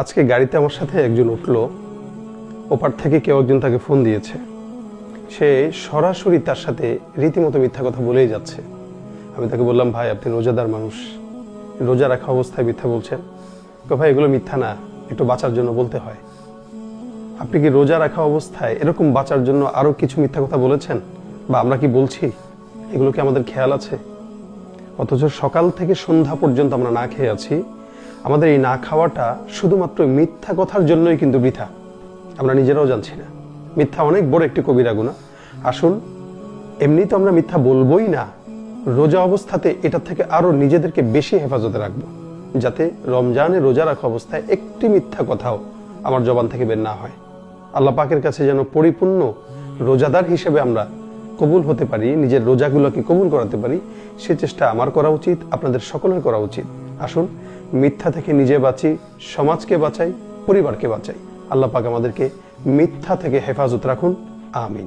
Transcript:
আজকে গাড়িতে আমার সাথে একজন উঠলো, ওপার থেকে কেউ একজন তাকে ফোন দিয়েছে। সে সরাসরি তার সাথে রীতিমতো মিথ্যা কথা বলেই যাচ্ছে। আমি তাকে বললাম, ভাই আপনি রোজাদার মানুষ, রোজা রাখা অবস্থায় মিথ্যা বলছেন। ভাই এগুলো মিথ্যা না, একটু বাঁচার জন্য বলতে হয়। আপনি কি রোজা রাখা অবস্থায় এরকম বাঁচার জন্য আরো কিছু মিথ্যা কথা বলেছেন, বা আমরা কি বলছি, এগুলো কি আমাদের খেয়াল আছে? অথচ সকাল থেকে সন্ধ্যা পর্যন্ত আমরা না খেয়ে আছি। আমাদের এই না খাওয়াটা শুধুমাত্র মিথ্যা কথার জন্যই কিন্তু বৃথা, আমরা নিজেরাও জানছি না। মিথ্যা অনেক বড় একটি কবিরা গুনাহ। আসুন, এমনি তো আমরা মিথ্যা বলবোই না, রোজা অবস্থাতে এটা থেকে আরো নিজেদেরকে বেশি হেফাজতে রাখবো, যাতে রমজানে রোজা রাখা অবস্থায় একটি মিথ্যা কথাও আমার জবান থেকে বের না হয়। আল্লাহ পাকের কাছে যেন পরিপূর্ণ রোজাদার হিসেবে আমরা কবুল হতে পারি, নিজের রোজাগুলোকে কবুল করাতে পারি, সে চেষ্টা আমার করা উচিত, আপনাদের সকলের করা উচিত। আসুন, মিথ্যা থেকে নিজে বাঁচি, সমাজকে বাঁচাই, পরিবারকে বাঁচাই। আল্লাহ পাক আমাদেরকে মিথ্যা থেকে হেফাজত রাখুন। আমিন।